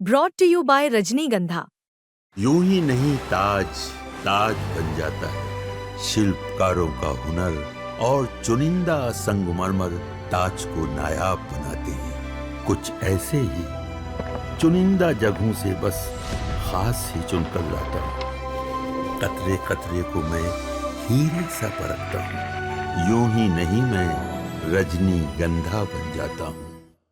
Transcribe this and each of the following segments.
Brought to you by रजनीगंधा। यूं ही नहीं ताज ताज बन जाता है, शिल्पकारों का हुनर और चुनिंदा संगमरमर ताज को नायाब बनाते हैं। कुछ ऐसे ही चुनिंदा जगहों से बस खास ही चुनकर लाता हूँ। कतरे कतरे को मैं हीरे सा परखता हूँ। यूं ही नहीं मैं रजनीगंधा बन जाता हूँ।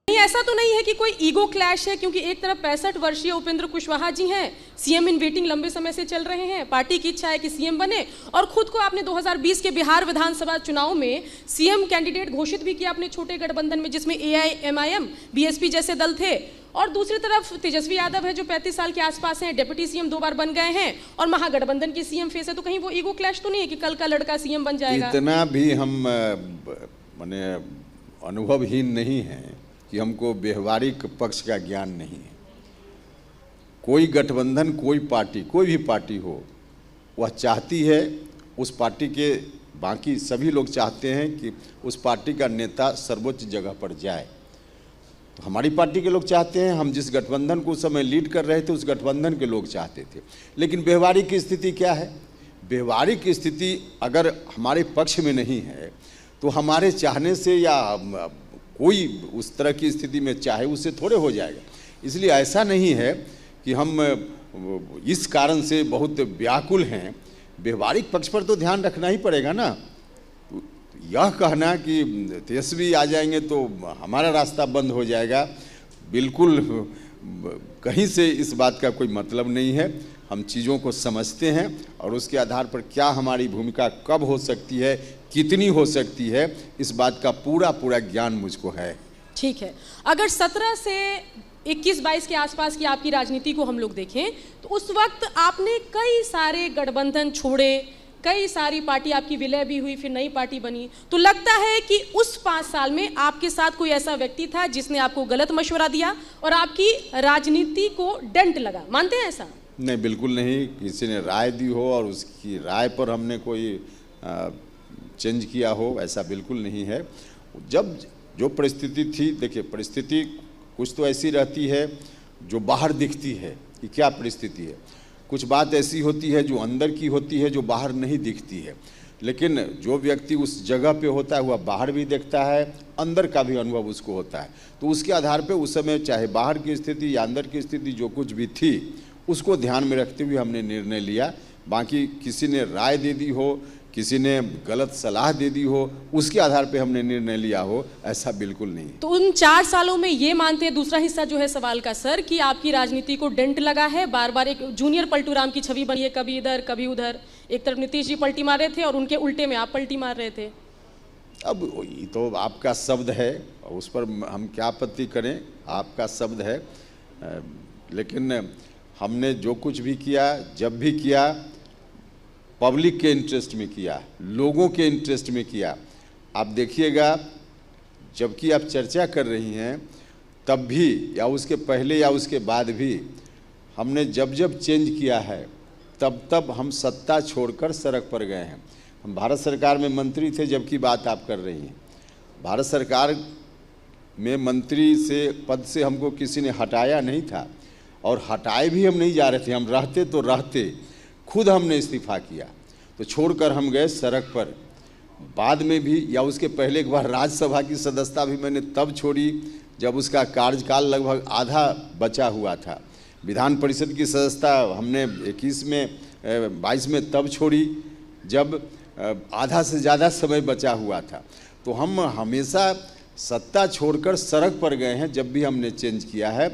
नहीं, ऐसा तो नहीं है कि कोई ईगो क्लैश है, क्योंकि एक तरफ 65 वर्षीय उपेंद्र कुशवाहा जी हैं, सीएम इन वेटिंग लंबे समय से चल रहे हैं, पार्टी की इच्छा है कि सीएम बने, और खुद को आपने 2020 के बिहार विधानसभा चुनाव में सीएम कैंडिडेट घोषित भी किया अपने छोटे गठबंधन में, जिसमें AIMIM, BSP जैसे दल थे। और दूसरी तरफ तेजस्वी यादव है जो 35 साल के आसपास हैं, डिप्टी सीएम 2 बार बन गए हैं, और महागठबंधन की सीएम फेस है। तो कहीं वो ईगो क्लैश तो नहीं है कि कल का लड़का सीएम बन जाएगा? इतना भी हम माने अनुभवहीन नहीं है कि हमको व्यवहारिक पक्ष का ज्ञान नहीं है। कोई गठबंधन, कोई पार्टी, कोई भी पार्टी हो, वह चाहती है, उस पार्टी के बाकी सभी लोग चाहते हैं कि उस पार्टी का नेता सर्वोच्च जगह पर जाए। तो हमारी पार्टी के लोग चाहते हैं, हम जिस गठबंधन को उस समय लीड कर रहे थे उस गठबंधन के लोग चाहते थे। लेकिन व्यवहारिक स्थिति क्या है? व्यवहारिक स्थिति अगर हमारे पक्ष में नहीं है तो हमारे चाहने से या कोई उस तरह की स्थिति में चाहे उससे थोड़े हो जाएगा। इसलिए ऐसा नहीं है कि हम इस कारण से बहुत व्याकुल हैं। व्यवहारिक पक्ष पर तो ध्यान रखना ही पड़ेगा ना। तो यह कहना कि तेजस्वी आ जाएंगे तो हमारा रास्ता बंद हो जाएगा, बिल्कुल कहीं से इस बात का कोई मतलब नहीं है। हम चीज़ों को समझते हैं और उसके आधार पर क्या हमारी भूमिका कब हो सकती है, कितनी हो सकती है, इस बात का पूरा ज्ञान मुझको है। ठीक है, अगर 17 से 21-22 के आसपास की आपकी राजनीति को हम लोग देखें तो उस वक्त आपने कई सारे गठबंधन छोड़े, कई सारी पार्टी आपकी विलय भी हुई, फिर नई पार्टी बनी। तो लगता है कि उस 5 साल में आपके साथ कोई ऐसा व्यक्ति था जिसने आपको गलत मशवरा दिया और आपकी राजनीति को डेंट लगा, मानते हैं ऐसा? नहीं, बिल्कुल नहीं। किसी ने राय दी हो और उसकी राय पर हमने कोई चेंज किया हो, ऐसा बिल्कुल नहीं है। जब जो परिस्थिति थी, देखिए परिस्थिति कुछ तो ऐसी रहती है जो बाहर दिखती है कि क्या परिस्थिति है, कुछ बात ऐसी होती है जो अंदर की होती है जो बाहर नहीं दिखती है। लेकिन जो व्यक्ति उस जगह पे होता है वह बाहर भी देखता है, अंदर का भी अनुभव उसको होता है। तो उसके आधार पे उस समय चाहे बाहर की स्थिति या अंदर की स्थिति जो कुछ भी थी उसको ध्यान में रखते हुए हमने निर्णय लिया। बाकी किसी ने राय दे दी हो, किसी ने गलत सलाह दे दी हो, उसके आधार पे हमने निर्णय लिया हो, ऐसा बिल्कुल नहीं। तो उन 4 सालों में ये मानते हैं, दूसरा हिस्सा जो है सवाल का सर, कि आपकी राजनीति को डेंट लगा है, बार बार एक जूनियर पलटू राम की छवि बनी है, कभी इधर कभी उधर। एक तरफ नीतीश जी पलटी मार रहे थे और उनके उल्टे में आप पलटी मार रहे थे। अब ये तो आपका शब्द है, उस पर हम क्या आपत्ति करें, आपका शब्द है। लेकिन हमने जो कुछ भी किया, जब भी किया, पब्लिक के इंटरेस्ट में किया, लोगों के इंटरेस्ट में किया। आप देखिएगा, जबकि आप चर्चा कर रही हैं तब भी, या उसके पहले या उसके बाद भी, हमने जब जब चेंज किया है तब तब हम सत्ता छोड़कर सड़क पर गए हैं। हम भारत सरकार में मंत्री थे जबकि बात आप कर रही हैं। भारत सरकार में मंत्री से पद से हमको किसी ने हटाया नहीं था, और हटाए भी हम नहीं जा रहे थे। हम रहते तो रहते, खुद हमने इस्तीफा किया तो छोड़कर हम गए सड़क पर। बाद में भी, या उसके पहले एक बार राज्यसभा की सदस्यता भी मैंने तब छोड़ी जब उसका कार्यकाल लगभग आधा बचा हुआ था। विधान परिषद की सदस्यता हमने 22 में तब छोड़ी जब आधा से ज़्यादा समय बचा हुआ था। तो हम हमेशा सत्ता छोड़कर सड़क पर गए हैं जब भी हमने चेंज किया है।